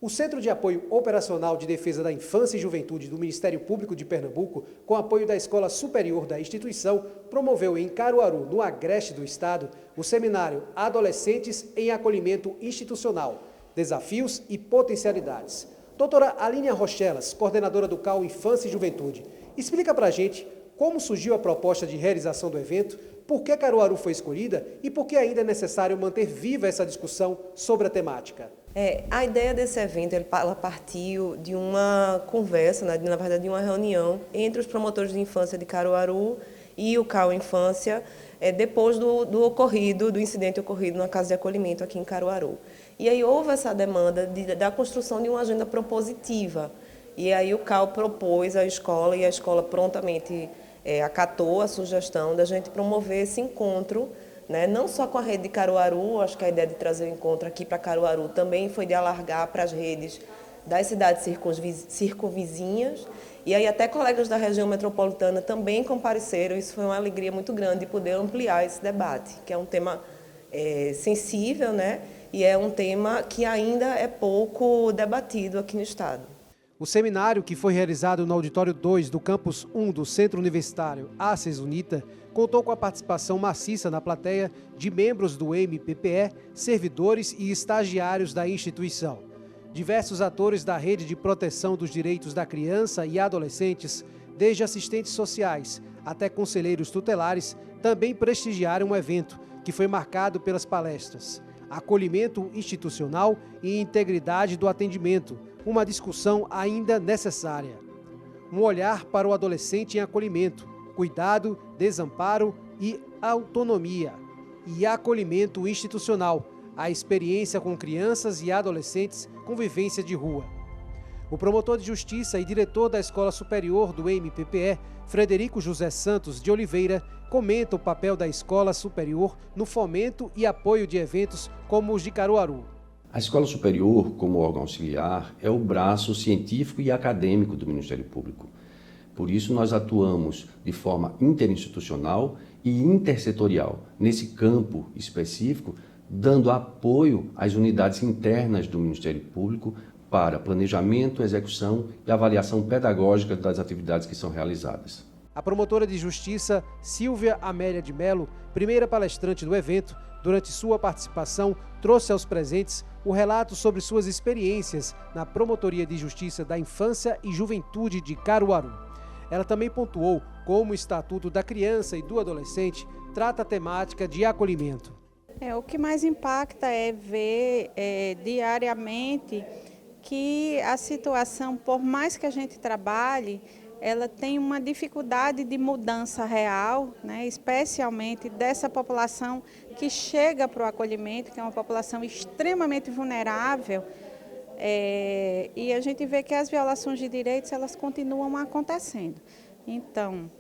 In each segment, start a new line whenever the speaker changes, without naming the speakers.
O Centro de Apoio Operacional de Defesa da Infância e Juventude do Ministério Público de Pernambuco, com apoio da Escola Superior da instituição, promoveu em Caruaru, no agreste do estado, o seminário Adolescentes em Acolhimento Institucional, Desafios e Potencialidades. Doutora Alínia Rochelas, coordenadora do CAU Infância e Juventude, explica para a gente como surgiu a proposta de realização do evento, por que Caruaru foi escolhida e por que ainda é necessário manter viva essa discussão sobre a temática.
A ideia desse evento ela partiu de uma conversa, na verdade de uma reunião entre os promotores de infância de Caruaru e o CAU Infância, depois do incidente ocorrido na casa de acolhimento aqui em Caruaru. E aí houve essa demanda da construção de uma agenda propositiva. E aí o CAU propôs à escola e a escola prontamente acatou a sugestão da gente promover esse encontro, né? Não só com a rede de Caruaru, acho que a ideia de trazer o encontro aqui para Caruaru também foi de alargar para as redes das cidades circunvizinhas, e aí até colegas da região metropolitana também compareceram. Isso foi uma alegria muito grande de poder ampliar esse debate, que é um tema sensível, né? E é um tema que ainda é pouco debatido aqui no estado.
O seminário, que foi realizado no Auditório 2 do Campus 1 do Centro Universitário ACES Unita, contou com a participação maciça na plateia de membros do MPPE, servidores e estagiários da instituição. Diversos atores da Rede de Proteção dos Direitos da Criança e Adolescentes, desde assistentes sociais até conselheiros tutelares, também prestigiaram o evento, que foi marcado pelas palestras Acolhimento Institucional e Integridade do Atendimento, uma discussão ainda necessária. Um olhar para o adolescente em acolhimento, cuidado, desamparo e autonomia. E acolhimento institucional, a experiência com crianças e adolescentes com vivência de rua. O promotor de justiça e diretor da Escola Superior do MPPE, Frederico José Santos de Oliveira, comenta o papel da Escola Superior no fomento e apoio de eventos como os de Caruaru.
A Escola Superior, como órgão auxiliar, é o braço científico e acadêmico do Ministério Público. Por isso, nós atuamos de forma interinstitucional e intersetorial, nesse campo específico, dando apoio às unidades internas do Ministério Público para planejamento, execução e avaliação pedagógica das atividades que são realizadas.
A promotora de justiça, Silvia Amélia de Melo, primeira palestrante do evento, durante sua participação, trouxe aos presentes o relato sobre suas experiências na Promotoria de Justiça da Infância e Juventude de Caruaru. Ela também pontuou como o Estatuto da Criança e do Adolescente trata a temática de acolhimento.
O que mais impacta é ver diariamente que a situação, por mais que a gente trabalhe, ela tem uma dificuldade de mudança real, né, especialmente dessa população que chega para o acolhimento, que é uma população extremamente vulnerável, e a gente vê que as violações de direitos elas continuam acontecendo. Então,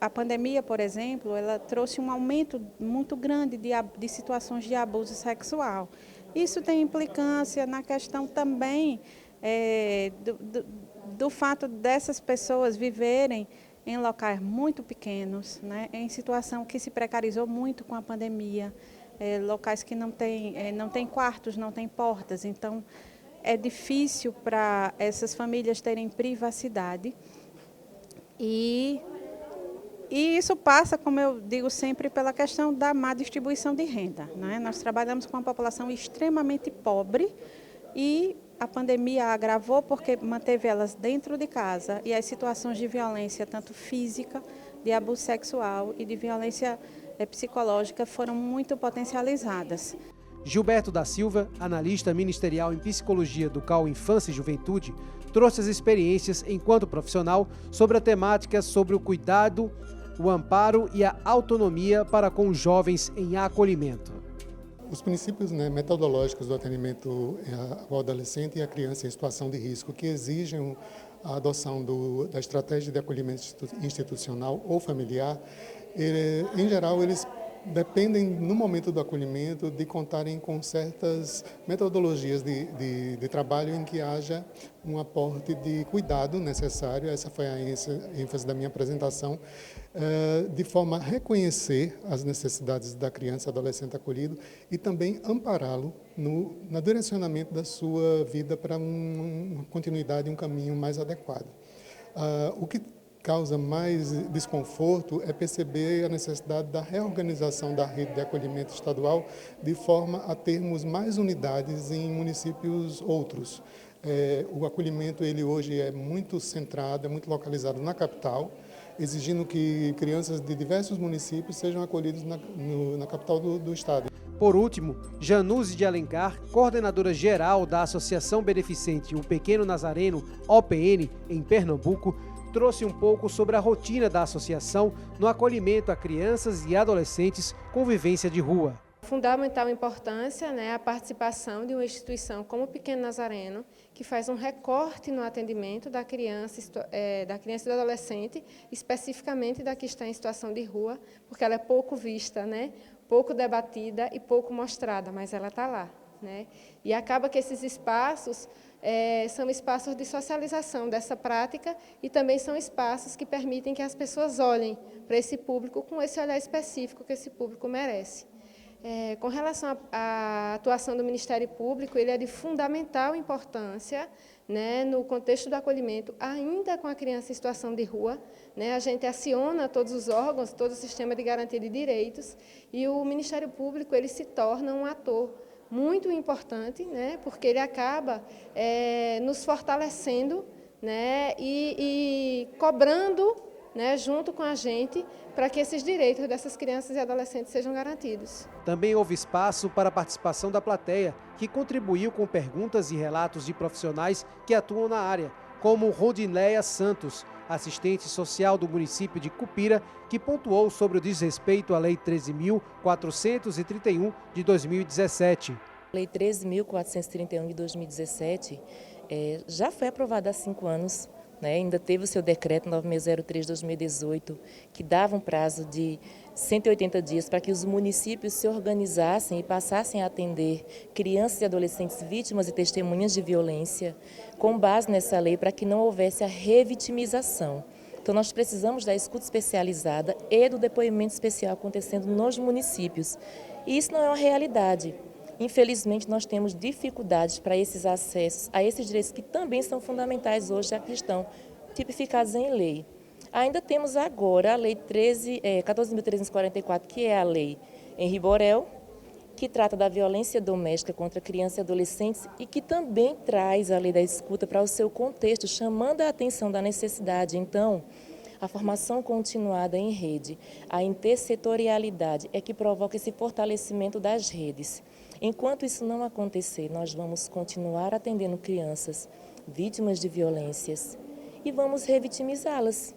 a pandemia, por exemplo, ela trouxe um aumento muito grande de situações de abuso sexual. Isso tem implicância na questão também do fato dessas pessoas viverem em locais muito pequenos, né, em situação que se precarizou muito com a pandemia, locais que não tem quartos, não tem portas. Então, é difícil para essas famílias terem privacidade e isso passa, como eu digo sempre, pela questão da má distribuição de renda, né? Nós trabalhamos com uma população extremamente pobre e a pandemia agravou porque manteve elas dentro de casa e as situações de violência, tanto física, de abuso sexual e de violência psicológica, foram muito potencializadas.
Gilberto da Silva, analista ministerial em psicologia do CAU Infância e Juventude, trouxe as experiências enquanto profissional sobre a temática sobre o cuidado, o amparo e a autonomia para com os jovens em acolhimento.
Os princípios metodológicos do atendimento ao adolescente e à criança em situação de risco que exigem a adoção da estratégia de acolhimento institucional ou familiar, em geral, eles dependem, no momento do acolhimento, de contarem com certas metodologias de trabalho em que haja um aporte de cuidado necessário. Essa foi a ênfase da minha apresentação, de forma a reconhecer as necessidades da criança e adolescente acolhido e também ampará-lo no direcionamento da sua vida para uma continuidade, um caminho mais adequado. O que causa mais desconforto é perceber a necessidade da reorganização da rede de acolhimento estadual de forma a termos mais unidades em municípios outros. O acolhimento ele hoje é muito centrado, é muito localizado na capital, exigindo que crianças de diversos municípios sejam acolhidas na capital do estado.
Por último, Januse de Alencar, coordenadora geral da Associação Beneficente O Pequeno Nazareno, OPN, em Pernambuco, trouxe um pouco sobre a rotina da associação no acolhimento a crianças e adolescentes com vivência de rua.
Fundamental importância, a participação de uma instituição como o Pequeno Nazareno, que faz um recorte no atendimento da criança e do adolescente, especificamente da que está em situação de rua, porque ela é pouco vista, pouco debatida e pouco mostrada, mas ela está lá. E acaba que esses espaços são espaços de socialização dessa prática e também são espaços que permitem que as pessoas olhem para esse público com esse olhar específico que esse público merece. Com relação à atuação do Ministério Público, ele é de fundamental importância, no contexto do acolhimento, ainda com a criança em situação de rua. A gente aciona todos os órgãos, todo o sistema de garantia de direitos, e o Ministério Público ele se torna um ator muito importante, porque ele acaba nos fortalecendo e cobrando junto com a gente, para que esses direitos dessas crianças e adolescentes sejam garantidos.
Também houve espaço para a participação da plateia, que contribuiu com perguntas e relatos de profissionais que atuam na área, como Rodinéia Santos, assistente social do município de Cupira, que pontuou sobre o desrespeito à Lei 13.431 de 2017.
A Lei 13.431 de 2017 já foi aprovada há 5 anos. Ainda teve o seu decreto 9603 de 2018, que dava um prazo de 180 dias para que os municípios se organizassem e passassem a atender crianças e adolescentes vítimas e testemunhas de violência, com base nessa lei, para que não houvesse a revitimização. Então, nós precisamos da escuta especializada e do depoimento especial acontecendo nos municípios. E isso não é uma realidade. Infelizmente, nós temos dificuldades para esses acessos a esses direitos que também são fundamentais hoje, já que estão tipificados em lei. Ainda temos agora a Lei 14.344, que é a Lei Henri Borel, que trata da violência doméstica contra crianças e adolescentes e que também traz a Lei da Escuta para o seu contexto, chamando a atenção da necessidade. Então, a formação continuada em rede, a intersetorialidade é que provoca esse fortalecimento das redes. Enquanto isso não acontecer, nós vamos continuar atendendo crianças vítimas de violências e vamos revitimizá-las.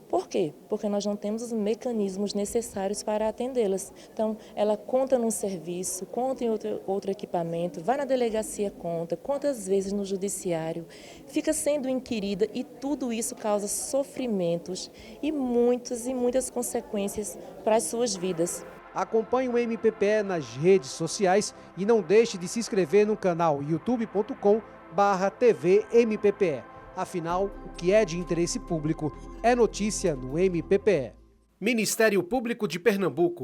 Por quê? Porque nós não temos os mecanismos necessários para atendê-las. Então, ela conta num serviço, conta em outro equipamento, vai na delegacia, conta às vezes no judiciário, fica sendo inquirida e tudo isso causa sofrimentos e muitas consequências para as suas vidas.
Acompanhe o MPPE nas redes sociais e não deixe de se inscrever no canal youtube.com/TV MPPE. Afinal, o que é de interesse público é notícia no MPPE. Ministério Público de Pernambuco.